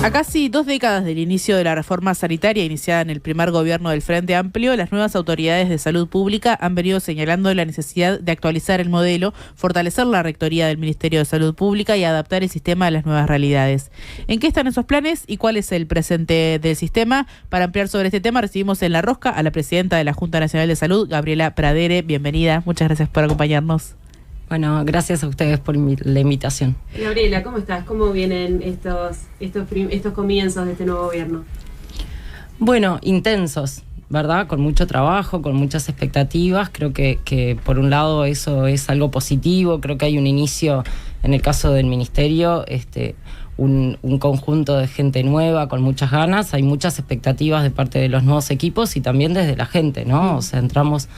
A casi 2 décadas del inicio de la reforma sanitaria iniciada en el primer gobierno del Frente Amplio, las nuevas autoridades de salud pública han venido señalando la necesidad de actualizar el modelo, fortalecer la rectoría del Ministerio de Salud Pública y adaptar el sistema a las nuevas realidades. ¿En qué están esos planes y cuál es el presente del sistema? Para ampliar sobre este tema recibimos en La Rosca a la presidenta de la Junta Nacional de Salud, Gabriela Pradere. Bienvenida, muchas gracias por acompañarnos. Bueno, gracias a ustedes por la invitación. Gabriela, ¿cómo estás? ¿Cómo vienen estos comienzos de este nuevo gobierno? Bueno, intensos, ¿verdad? Con mucho trabajo, con muchas expectativas. Creo que por un lado eso es algo positivo. Creo que hay un inicio, en el caso del ministerio, un conjunto de gente nueva, con muchas ganas. Hay muchas expectativas de parte de los nuevos equipos y también desde la gente, ¿no? O sea, entramos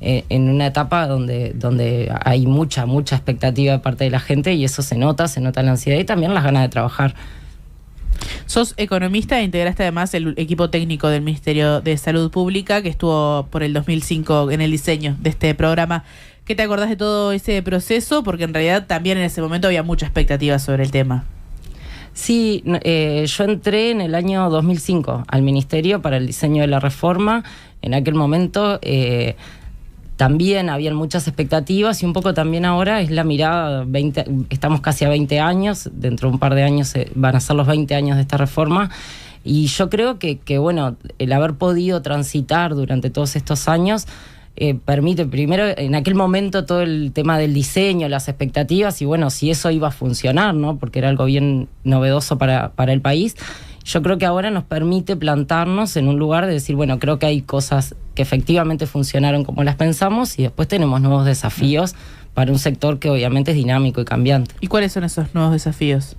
en una etapa donde hay mucha expectativa de parte de la gente y eso se nota la ansiedad y también las ganas de trabajar. Sos economista e integraste además el equipo técnico del Ministerio de Salud Pública que estuvo por el 2005 en el diseño de este programa. ¿Qué te acordás de todo ese proceso? Porque en realidad también en ese momento había mucha expectativa sobre el tema. Sí, yo entré en el año 2005 al Ministerio para el diseño de la reforma. En aquel momento también habían muchas expectativas y un poco también ahora es la mirada, estamos casi a 20 años, dentro de un par de años van a ser los 20 años de esta reforma y yo creo que bueno, el haber podido transitar durante todos estos años permite primero en aquel momento todo el tema del diseño, las expectativas y bueno, si eso iba a funcionar, ¿no? Porque era algo bien novedoso para el país. Yo creo que ahora nos permite plantarnos en un lugar de decir, bueno, creo que hay cosas que efectivamente funcionaron como las pensamos y después tenemos nuevos desafíos para un sector que obviamente es dinámico y cambiante. ¿Y cuáles son esos nuevos desafíos?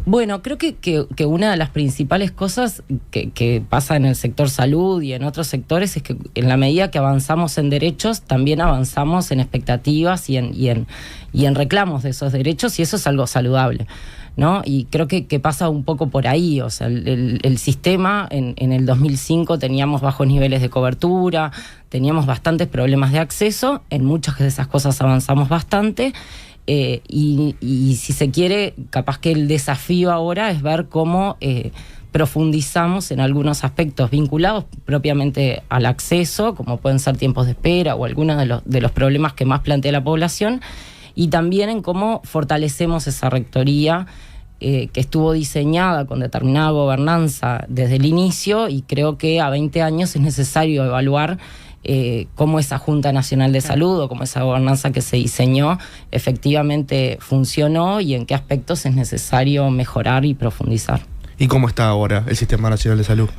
Bueno, creo que una de las principales cosas que pasa en el sector salud y en otros sectores es que en la medida que avanzamos en derechos, también avanzamos en expectativas y en reclamos de esos derechos y eso es algo saludable, ¿no? Y creo que pasa un poco por ahí, o sea, el sistema en el 2005 teníamos bajos niveles de cobertura, teníamos bastantes problemas de acceso, en muchas de esas cosas avanzamos bastante. Y si se quiere, capaz que el desafío ahora es ver cómo profundizamos en algunos aspectos vinculados propiamente al acceso, como pueden ser tiempos de espera o algunos de los problemas que más plantea la población, y también en cómo fortalecemos esa rectoría que estuvo diseñada con determinada gobernanza desde el inicio, y creo que a 20 años es necesario evaluar cómo esa Junta Nacional de Salud o cómo esa gobernanza que se diseñó efectivamente funcionó y en qué aspectos es necesario mejorar y profundizar. ¿Y cómo está ahora el Sistema Nacional de Salud?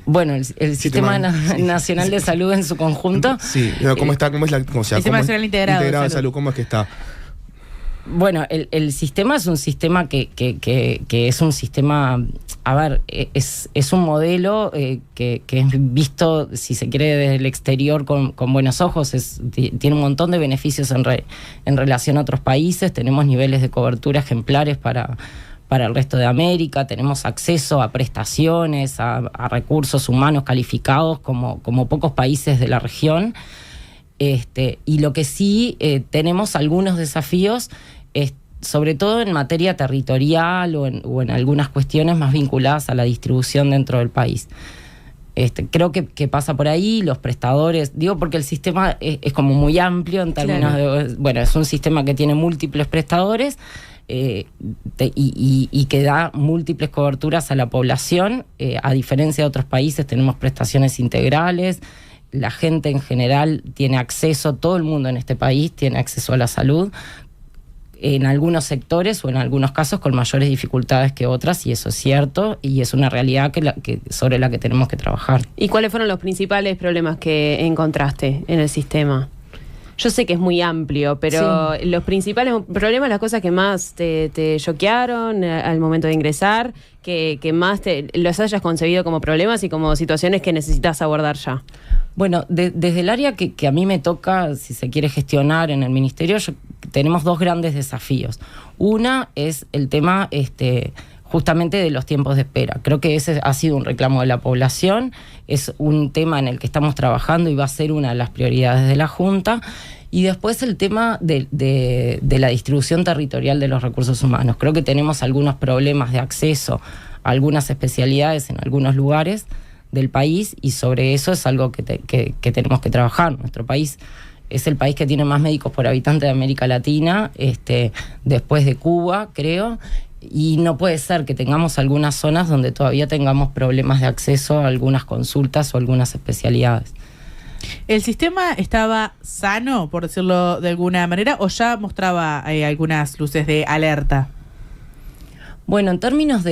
Bueno, el Sistema Nacional de Salud en su conjunto. Sí, ¿cómo está? ¿Cómo es la Sistema Nacional Integrado de Salud? ¿Cómo es que está? Bueno, el sistema es un sistema que es un sistema, a ver, es un modelo que es visto, si se quiere, desde el exterior con buenos ojos, tiene un montón de beneficios en relación a otros países, tenemos niveles de cobertura ejemplares para el resto de América, tenemos acceso a prestaciones, a recursos humanos calificados como pocos países de la región. Y lo que sí tenemos algunos desafíos, sobre todo en materia territorial o en algunas cuestiones más vinculadas a la distribución dentro del país. Creo que pasa por ahí, los prestadores, digo porque el sistema es como muy amplio en términos de, bueno, es un sistema que tiene múltiples prestadores y que da múltiples coberturas a la población, a diferencia de otros países tenemos prestaciones integrales. La gente en general tiene acceso, todo el mundo en este país tiene acceso a la salud, en algunos sectores o en algunos casos con mayores dificultades que otras, y eso es cierto, y es una realidad sobre la que tenemos que trabajar. ¿Y cuáles fueron los principales problemas que encontraste en el sistema? Yo sé que es muy amplio, pero sí, los principales problemas, las cosas que más te choquearon al momento de ingresar, que más los hayas concebido como problemas y como situaciones que necesitas abordar ya. Bueno, desde el área que a mí me toca, si se quiere gestionar en el ministerio, tenemos dos grandes desafíos. Una es el tema justamente de los tiempos de espera. Creo que ese ha sido un reclamo de la población, es un tema en el que estamos trabajando y va a ser una de las prioridades de la Junta. Y después el tema de la distribución territorial de los recursos humanos. Creo que tenemos algunos problemas de acceso a algunas especialidades en algunos lugares del país, y sobre eso es algo que tenemos que trabajar. Nuestro país es el país que tiene más médicos por habitante de América Latina, después de Cuba, creo, y no puede ser que tengamos algunas zonas donde todavía tengamos problemas de acceso a algunas consultas o algunas especialidades. ¿El sistema estaba sano, por decirlo de alguna manera, o ya mostraba algunas luces de alerta? Bueno, en términos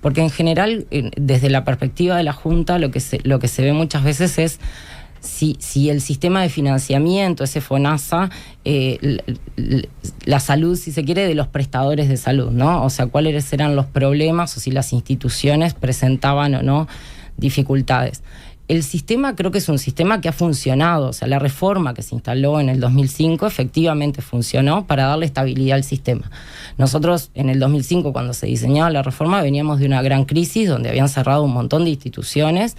porque en general, desde la perspectiva de la Junta, lo que se ve muchas veces es si el sistema de financiamiento, ese FONASA, la salud, si se quiere, de los prestadores de salud, ¿no? O sea, cuáles eran los problemas o si las instituciones presentaban o no dificultades. El sistema creo que es un sistema que ha funcionado, o sea, la reforma que se instaló en el 2005 efectivamente funcionó para darle estabilidad al sistema. Nosotros en el 2005, cuando se diseñaba la reforma, veníamos de una gran crisis donde habían cerrado un montón de instituciones,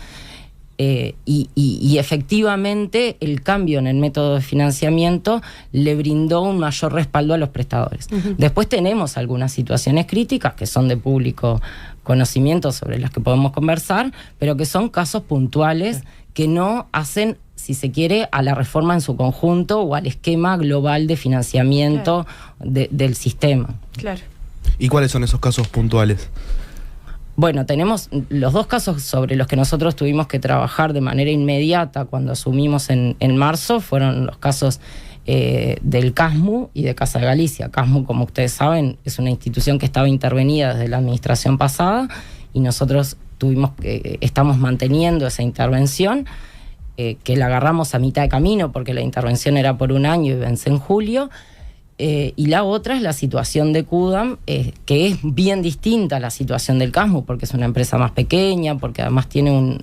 y efectivamente el cambio en el método de financiamiento le brindó un mayor respaldo a los prestadores. Después tenemos algunas situaciones críticas que son de público conocimiento, sobre las que podemos conversar, pero que son casos puntuales que no hacen, si se quiere, a la reforma en su conjunto o al esquema global de financiamiento del sistema. Claro. ¿Y cuáles son esos casos puntuales? Bueno, tenemos los dos casos sobre los que nosotros tuvimos que trabajar de manera inmediata cuando asumimos en marzo, fueron los casos del CASMU y de Casa de Galicia. CASMU, como ustedes saben, es una institución que estaba intervenida desde la administración pasada, y nosotros estamos manteniendo esa intervención, que la agarramos a mitad de camino porque la intervención era por un año y vence en julio. Y la otra es la situación de CUDAM, que es bien distinta a la situación del CASMU, porque es una empresa más pequeña, porque además tiene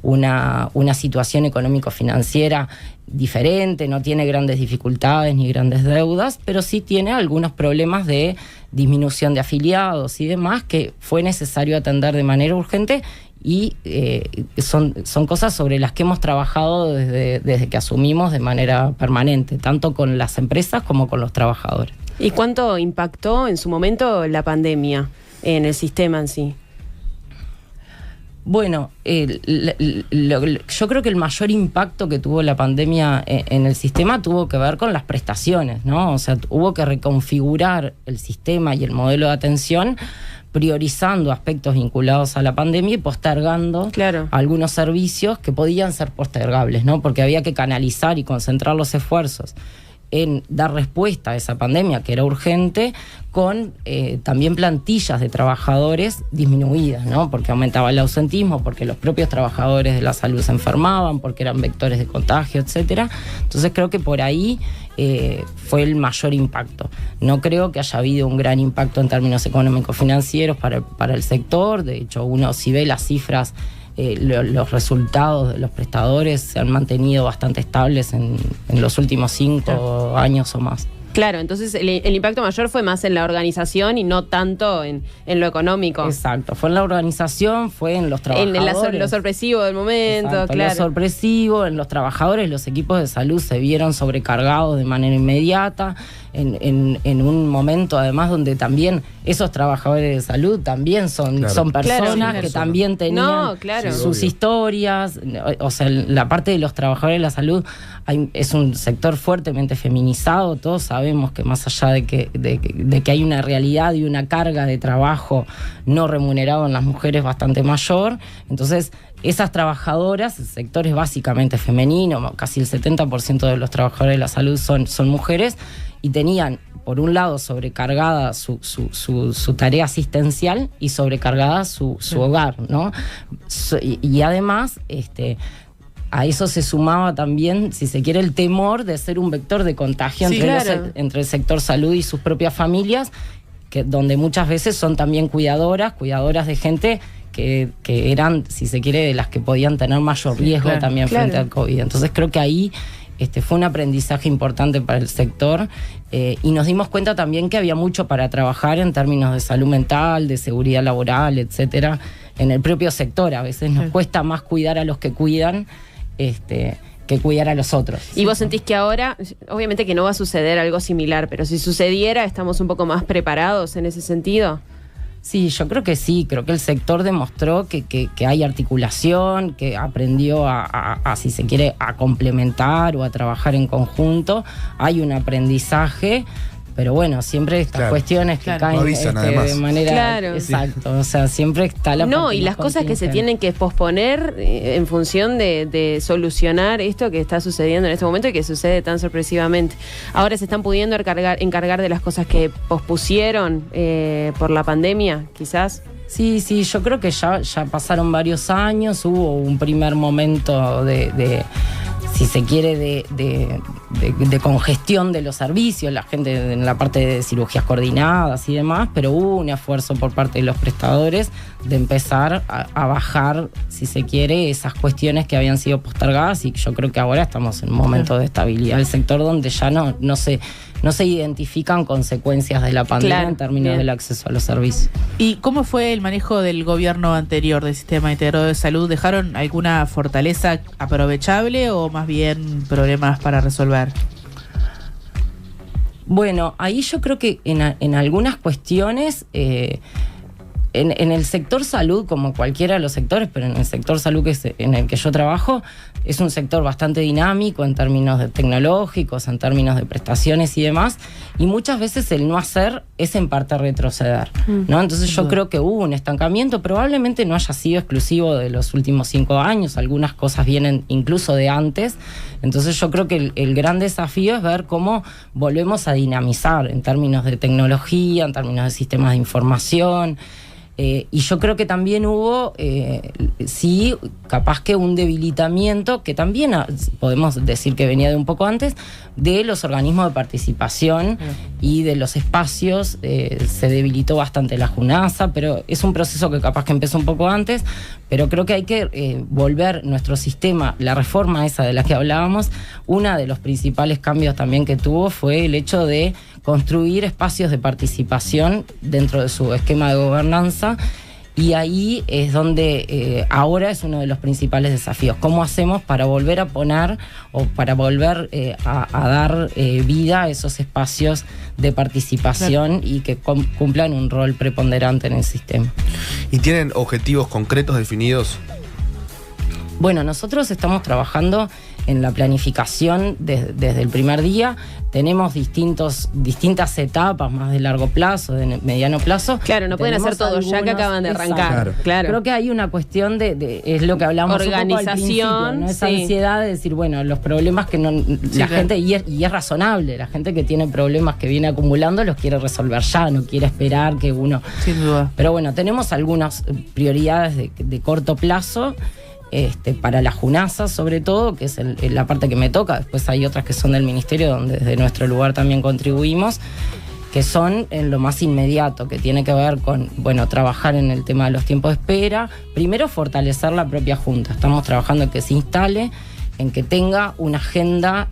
una situación económico-financiera diferente, no tiene grandes dificultades ni grandes deudas, pero sí tiene algunos problemas de disminución de afiliados y demás que fue necesario atender de manera urgente, y son cosas sobre las que hemos trabajado desde que asumimos de manera permanente, tanto con las empresas como con los trabajadores. ¿Y cuánto impactó en su momento la pandemia en el sistema en sí? Bueno, yo creo que el mayor impacto que tuvo la pandemia en el sistema tuvo que ver con las prestaciones, ¿no? O sea, hubo que reconfigurar el sistema y el modelo de atención, priorizando aspectos vinculados a la pandemia y postergando algunos servicios que podían ser postergables, ¿no? Porque había que canalizar y concentrar los esfuerzos en dar respuesta a esa pandemia, que era urgente, con también plantillas de trabajadores disminuidas, ¿no? Porque aumentaba el ausentismo, porque los propios trabajadores de la salud se enfermaban, porque eran vectores de contagio, etcétera. Entonces creo que por ahí fue el mayor impacto. No creo que haya habido un gran impacto en términos económico-financieros para el sector. De hecho, uno si ve las cifras, los resultados de los prestadores se han mantenido bastante estables en los últimos 5 años o más. Claro, entonces el impacto mayor fue más en la organización y no tanto en lo económico. Exacto, fue en la organización, fue en los trabajadores. En lo sorpresivo del momento. Exacto, claro. Lo sorpresivo, en los trabajadores, los equipos de salud se vieron sobrecargados de manera inmediata, en un momento además donde también esos trabajadores de salud también son personas que también tenían sus historias. O sea, la parte de los trabajadores de la salud es un sector fuertemente feminizado. Todos sabemos que más allá de que hay una realidad y una carga de trabajo no remunerado en las mujeres bastante mayor, entonces esas trabajadoras, el sector es básicamente femenino, casi el 70% de los trabajadores de la salud son mujeres, y tenían, por un lado, sobrecargada su tarea asistencial y sobrecargada su hogar, ¿no? Y además, a eso se sumaba también, si se quiere, el temor de ser un vector de contagio entre el sector salud y sus propias familias, donde muchas veces son también cuidadoras de gente que eran, si se quiere, de las que podían tener mayor riesgo también frente al COVID. Entonces creo que ahí fue un aprendizaje importante para el sector, y nos dimos cuenta también que había mucho para trabajar en términos de salud mental, de seguridad laboral, etcétera, en el propio sector. A veces nos cuesta más cuidar a los que cuidan que cuidar a los otros. ¿Y vos sentís que ahora, obviamente que no va a suceder algo similar, pero si sucediera, estamos un poco más preparados en ese sentido? Sí, yo creo que sí, creo que el sector demostró que hay articulación, que aprendió a, si se quiere, a complementar o a trabajar en conjunto, hay un aprendizaje. Pero bueno, siempre estas cuestiones que caen no avisan, de manera... Claro. Exacto, o sea, siempre está la... No, y las cosas que se tienen que posponer en función de solucionar esto que está sucediendo en este momento y que sucede tan sorpresivamente. Ahora se están pudiendo encargar de las cosas que pospusieron por la pandemia, quizás. Sí, yo creo que ya pasaron varios años, hubo un primer momento de si se quiere, de congestión de los servicios, la gente en la parte de cirugías coordinadas y demás, pero hubo un esfuerzo por parte de los prestadores de empezar a bajar, si se quiere, esas cuestiones que habían sido postergadas, y yo creo que ahora estamos en un momento de estabilidad del sector donde ya no se identifican consecuencias de la pandemia en términos del acceso a los servicios. ¿Y cómo fue el manejo del gobierno anterior del Sistema Integrado de Salud? ¿Dejaron alguna fortaleza aprovechable o más bien problemas para resolver? Bueno, ahí yo creo que en algunas cuestiones... En el sector salud, como cualquiera de los sectores, pero en el sector salud en el que yo trabajo, es un sector bastante dinámico en términos tecnológicos, en términos de prestaciones y demás, y muchas veces el no hacer es en parte retroceder, ¿no? Entonces yo creo que hubo un estancamiento, probablemente no haya sido exclusivo de los últimos 5 años, algunas cosas vienen incluso de antes, entonces yo creo que el gran desafío es ver cómo volvemos a dinamizar en términos de tecnología, en términos de sistemas de información. Y yo creo que también hubo, sí, capaz que un debilitamiento, que también podemos decir que venía de un poco antes, de los organismos de participación y de los espacios. Se debilitó bastante la JUNASA, pero es un proceso que capaz que empezó un poco antes, pero creo que hay que volver nuestro sistema, la reforma esa de la que hablábamos, uno de los principales cambios también que tuvo fue el hecho de construir espacios de participación dentro de su esquema de gobernanza, y ahí es donde ahora es uno de los principales desafíos. ¿Cómo hacemos para volver a poner o para volver a dar vida a esos espacios de participación y que cumplan un rol preponderante en el sistema? ¿Y tienen objetivos concretos definidos? Bueno, nosotros estamos trabajando en la planificación desde el primer día. Tenemos distintas etapas, más de largo plazo, de mediano plazo. Claro, no pueden hacer todo ya que acaban de arrancar. Claro. Creo que hay una cuestión es lo que hablamos organización, un poco al principio, ¿no? Esa ansiedad de decir, bueno, los problemas que gente, y es razonable, la gente que tiene problemas que viene acumulando los quiere resolver ya, no quiere esperar que uno... Sin duda. Pero bueno, tenemos algunas prioridades de corto plazo, para la JUNASA sobre todo, que es la parte que me toca. Después hay otras que son del Ministerio, donde desde nuestro lugar también contribuimos, que son en lo más inmediato, que tiene que ver con, bueno, trabajar en el tema de los tiempos de espera. Primero, fortalecer la propia Junta. Estamos trabajando en que se instale, en que tenga una agenda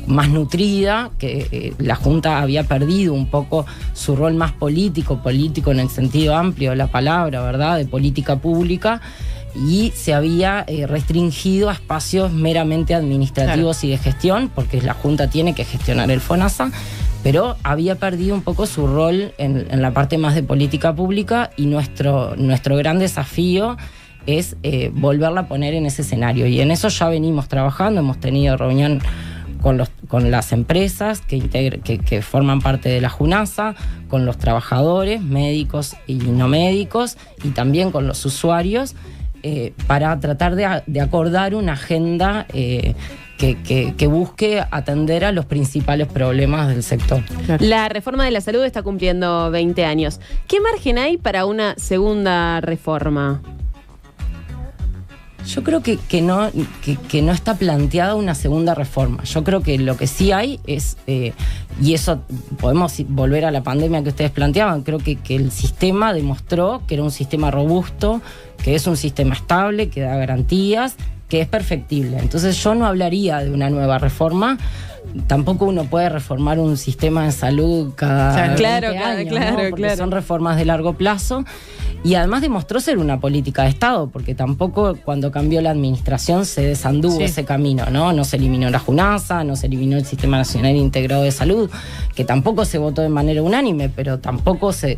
más nutrida, que la Junta había perdido un poco su rol más político en el sentido amplio de la palabra, ¿verdad?, de política pública, y se había restringido a espacios meramente administrativos y de gestión, porque la Junta tiene que gestionar el FONASA, pero había perdido un poco su rol en la parte más de política pública, y nuestro gran desafío es volverla a poner en ese escenario, y en eso ya venimos trabajando. Hemos tenido reunión con las empresas que forman parte de la JUNASA, con los trabajadores, médicos y no médicos, y también con los usuarios, para tratar de acordar una agenda que busque atender a los principales problemas del sector. Claro. La reforma de la salud está cumpliendo 20 años. ¿Qué margen hay para una segunda reforma? Yo creo que no está planteada una segunda reforma. Yo creo que lo que sí hay es, y eso podemos volver a la pandemia que ustedes planteaban, creo que el sistema demostró que era un sistema robusto, que es un sistema estable, que da garantías, que es perfectible. Entonces yo no hablaría de una nueva reforma. Tampoco uno puede reformar un sistema de salud cada 20 años, ¿no? Porque son reformas de largo plazo. Y además demostró ser una política de Estado, porque tampoco cuando cambió la administración se desanduvo ese camino, ¿no? No se eliminó la JUNASA, no se eliminó el Sistema Nacional Integrado de Salud, que tampoco se votó de manera unánime, pero tampoco se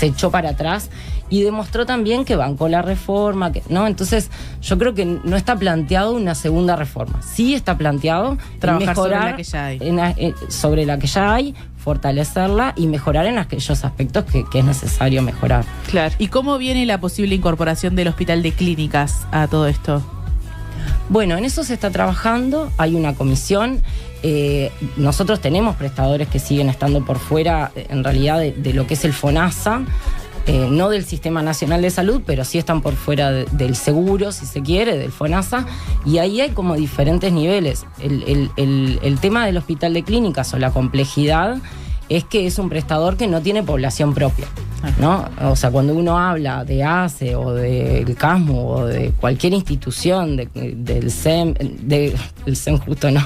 echó para atrás, y demostró también que bancó la reforma, ¿no? Entonces yo creo que no está planteado una segunda reforma. Sí está planteado trabajar mejorar sobre la que ya hay, fortalecerla y mejorar en aquellos aspectos que es necesario mejorar. Claro. ¿Y cómo viene la posible incorporación del Hospital de Clínicas a todo esto? Bueno, en eso se está trabajando, hay una comisión. Nosotros tenemos prestadores que siguen estando por fuera, en realidad, de lo que es el FONASA, no del Sistema Nacional de Salud, pero sí están por fuera del seguro, si se quiere, del FONASA, y ahí hay como diferentes niveles. El tema del Hospital de Clínicas o la complejidad es que es un prestador que no tiene población propia, ¿no? O sea, cuando uno habla de ACE o del CASMU o de cualquier institución, del SEM, el SEM justo no,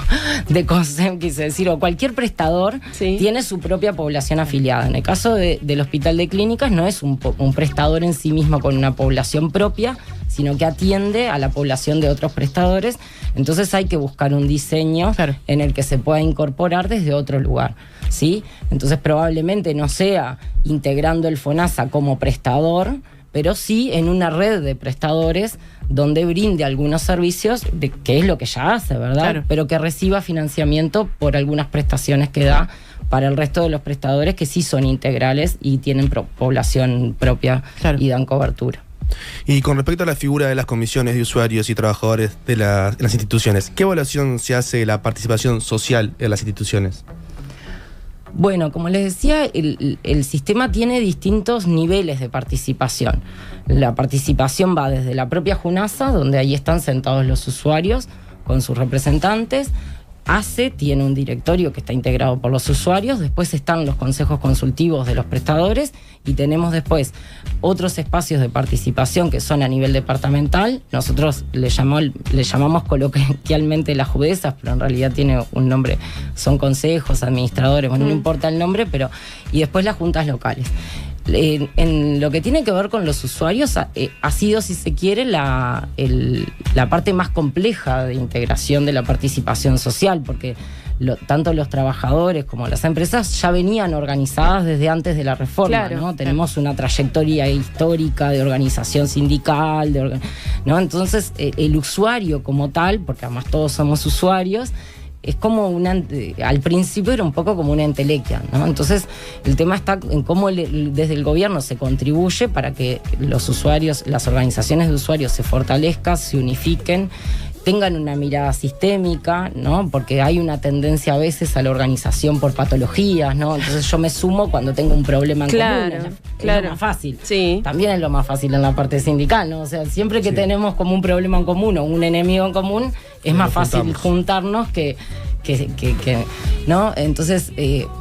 de COSEM quise decir, o cualquier prestador, tiene su propia población afiliada. En el caso del Hospital de Clínicas no es un prestador en sí mismo con una población propia, sino que atiende a la población de otros prestadores. Entonces hay que buscar un diseño en el que se pueda incorporar desde otro lugar, ¿sí? Entonces probablemente no sea integrando el FONASA como prestador, pero sí en una red de prestadores donde brinde algunos servicios, que es lo que ya hace, ¿verdad? Claro. Pero que reciba financiamiento por algunas prestaciones que da para el resto de los prestadores que sí son integrales y tienen población propia y dan cobertura. Y con respecto a la figura de las comisiones de usuarios y trabajadores de las instituciones, ¿qué evaluación se hace de la participación social en las instituciones? Bueno, como les decía, el sistema tiene distintos niveles de participación. La participación va desde la propia JUNASA, donde ahí están sentados los usuarios con sus representantes. ACE tiene un directorio que está integrado por los usuarios, después están los consejos consultivos de los prestadores y tenemos después otros espacios de participación que son a nivel departamental. Nosotros le llamamos coloquialmente las JUDESAS, pero en realidad tiene un nombre, son consejos, administradores, bueno, no importa el nombre, y después las juntas locales. En lo que tiene que ver con los usuarios ha sido, si se quiere, la parte más compleja de integración de la participación social, porque tanto los trabajadores como las empresas ya venían organizadas desde antes de la reforma, ¿no? Tenemos una trayectoria histórica de organización sindical, ¿no? Entonces el usuario como tal, porque además todos somos usuarios, es como al principio era un poco como una entelequia, ¿no? Entonces el tema está en cómo desde el gobierno se contribuye para que los usuarios, las organizaciones de usuarios se fortalezcan, se unifiquen, tengan una mirada sistémica, ¿no? Porque hay una tendencia a veces a la organización por patologías, ¿no? Entonces yo me sumo cuando tengo un problema en común. Es lo más fácil. Sí. También es lo más fácil en la parte sindical, ¿no? O sea, siempre que tenemos como un problema en común o un enemigo en común, es más fácil juntarnos que ¿no? Entonces,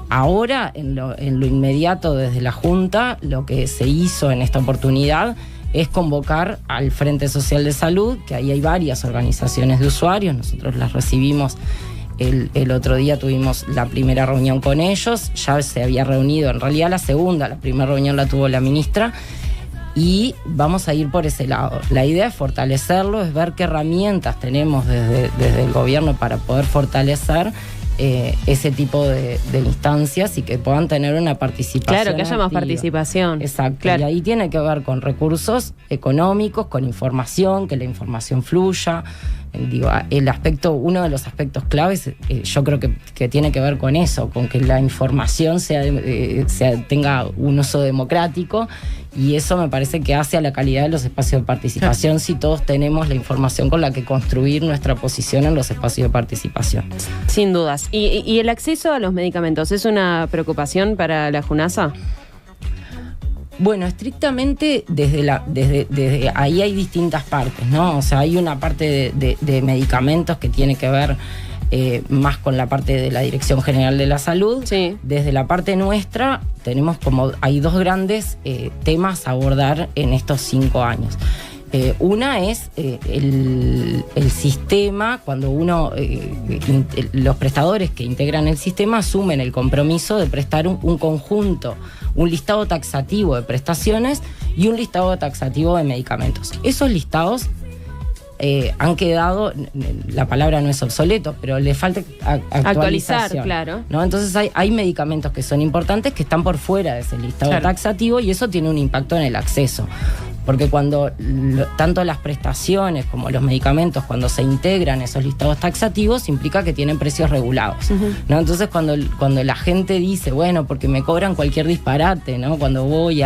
ahora, en lo inmediato desde la Junta, lo que se hizo en esta oportunidad es convocar al Frente Social de Salud, que ahí hay varias organizaciones de usuarios, nosotros las recibimos el otro día, tuvimos la primera reunión con ellos, ya se había reunido, en realidad la primera reunión la tuvo la ministra, y vamos a ir por ese lado. La idea es fortalecerlo, es ver qué herramientas tenemos desde el gobierno para poder fortalecer ese tipo de instancias y que puedan tener una participación. Claro, que haya más participación. Exacto. Claro. Y ahí tiene que ver con recursos económicos, con información, que la información fluya. Digo, uno de los aspectos claves, yo creo que tiene que ver con eso, con que la información tenga un uso democrático, y eso me parece que hace a la calidad de los espacios de participación, si todos tenemos la información con la que construir nuestra posición en los espacios de participación. Sin dudas. ¿Y el acceso a los medicamentos es una preocupación para la JUNASA? Bueno, estrictamente desde ahí hay distintas partes, ¿no? O sea, hay una parte de medicamentos que tiene que ver más con la parte de la Dirección General de la Salud. Sí. Desde la parte nuestra hay dos grandes temas a abordar en estos 5 años. Una es el sistema, cuando los prestadores que integran el sistema asumen el compromiso de prestar un conjunto, un listado taxativo de prestaciones y un listado taxativo de medicamentos. Esos listados han quedado, la palabra no es obsoleto, pero le falta actualizar, claro. ¿no? Entonces hay medicamentos que son importantes que están por fuera de ese listado taxativo y eso tiene un impacto en el acceso. Porque cuando tanto las prestaciones como los medicamentos, cuando se integran esos listados taxativos, implica que tienen precios regulados, ¿no? Entonces cuando la gente dice, bueno, porque me cobran cualquier disparate, ¿no? Cuando voy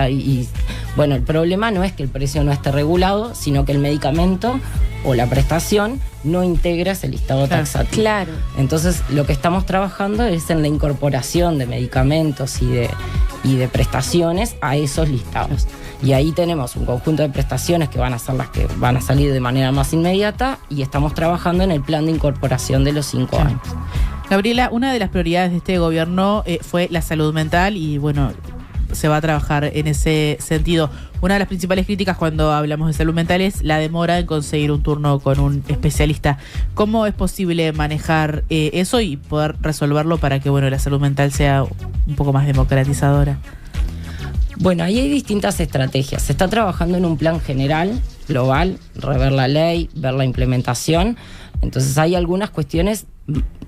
bueno, el problema no es que el precio no esté regulado, sino que el medicamento o la prestación no integra ese listado taxativo. Claro. Entonces lo que estamos trabajando es en la incorporación de medicamentos y de prestaciones a esos listados. Y ahí tenemos un conjunto de prestaciones que van a ser las que van a salir de manera más inmediata y estamos trabajando en el plan de incorporación de los 5 años. Gabriela, una de las prioridades de este gobierno fue la salud mental y bueno, se va a trabajar en ese sentido. Una de las principales críticas cuando hablamos de salud mental es la demora en conseguir un turno con un especialista. ¿Cómo es posible manejar eso y poder resolverlo para que bueno, la salud mental sea un poco más democratizadora? Bueno, ahí hay distintas estrategias. Se está trabajando en un plan general, global, rever la ley, ver la implementación. Entonces hay algunas cuestiones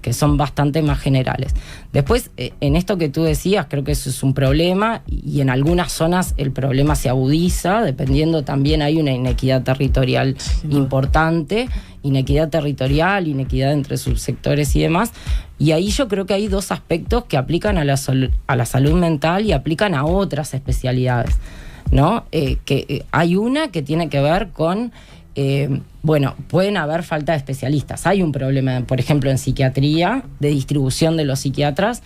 que son bastante más generales. Después, en esto que tú decías, creo que eso es un problema y en algunas zonas el problema se agudiza, dependiendo también hay una inequidad territorial importante, inequidad territorial, inequidad entre subsectores y demás. Y ahí yo creo que hay dos aspectos que aplican a la salud mental y aplican a otras especialidades, ¿no? Hay una que tiene que ver con bueno, pueden haber falta de especialistas. Hay un problema, por ejemplo, en psiquiatría, de distribución de los psiquiatras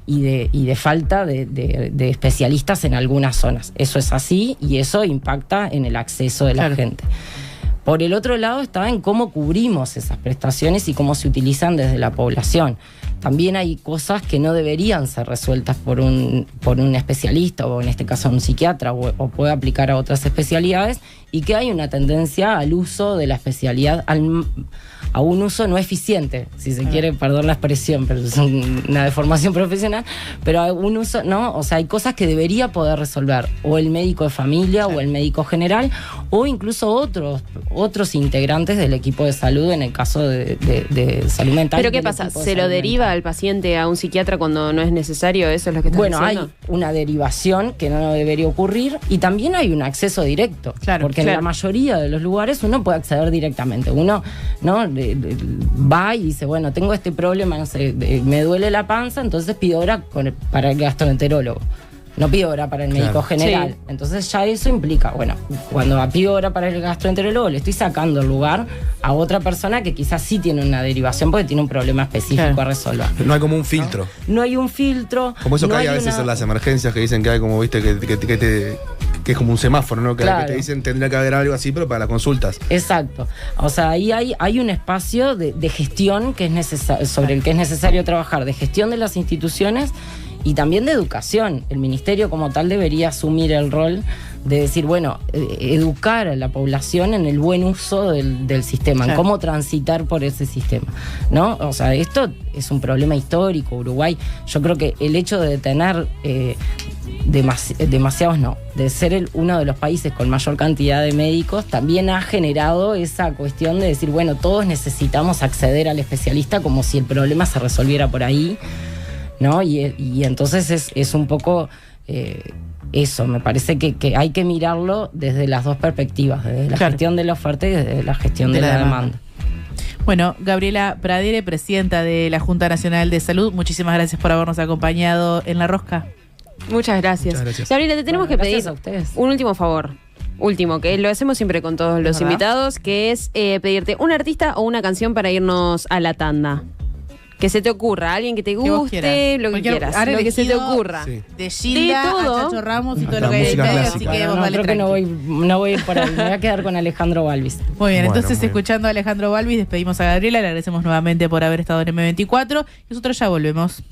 y de falta de especialistas en algunas zonas. Eso es así y eso impacta en el acceso de la gente. Por el otro lado está en cómo cubrimos esas prestaciones y cómo se utilizan desde la población. También hay cosas que no deberían ser resueltas por un especialista o en este caso un psiquiatra o puede aplicar a otras especialidades y que hay una tendencia al uso de la especialidad, a un uso no eficiente, si se quiere, perdón la expresión, pero es una deformación profesional, pero a un uso, ¿no? O sea, hay cosas que debería poder resolver o el médico de familia o el médico general o incluso otros integrantes del equipo de salud en el caso de salud mental. ¿Pero qué pasa? ¿Se lo deriva al paciente a un psiquiatra cuando no es necesario? ¿Eso es lo que estás diciendo? Bueno, hay una derivación que no debería ocurrir y también hay un acceso directo, porque en la mayoría de los lugares uno puede acceder directamente. Uno, ¿no? Va y dice, bueno, tengo este problema, no sé, me duele la panza, entonces pido hora para el gastroenterólogo. No pido hora para el médico general. Sí. Entonces ya eso implica, bueno, cuando pido hora para el gastroenterólogo le estoy sacando el lugar a otra persona que quizás sí tiene una derivación porque tiene un problema específico a resolver. No hay como un filtro. No hay un filtro. Como eso que hay a veces en las emergencias que dicen que hay como, viste, que es como un semáforo, ¿no? Que te dicen tendría que haber algo así, pero para las consultas. Exacto. O sea, ahí hay un espacio de gestión que es necesario, sobre el que es necesario trabajar, de gestión de las instituciones y también de educación. El ministerio como tal debería asumir el rol de decir, bueno, educar a la población en el buen uso del sistema, en cómo transitar por ese sistema, ¿no? O sea, esto es un problema histórico. Uruguay, yo creo que el hecho de tener demasiados de ser uno de los países con mayor cantidad de médicos, también ha generado esa cuestión de decir, bueno, todos necesitamos acceder al especialista como si el problema se resolviera por ahí, ¿no? Y entonces es un poco eso, me parece que hay que mirarlo desde las dos perspectivas, desde la gestión de la oferta y desde la gestión de la demanda. Bueno, Gabriela Pradere, presidenta de la Junta Nacional de Salud, muchísimas gracias por habernos acompañado en La Rosca. Muchas gracias. Gabriela, te tenemos que pedir un último favor. Último, que lo hacemos siempre con todos los invitados, que es pedirte un artista o una canción para irnos a la tanda. Que se te ocurra, alguien que te guste, lo que quieras, lo que se te ocurra. Sí. De Gilda, a Chacho Ramos y todo lo que hay en medio, así que vos dale creo que no voy a ir por ahí, me voy a quedar con Alejandro Balvis. Muy bien, entonces escuchando a Alejandro Balvis, despedimos a Gabriela, le agradecemos nuevamente por haber estado en M24 y nosotros ya volvemos.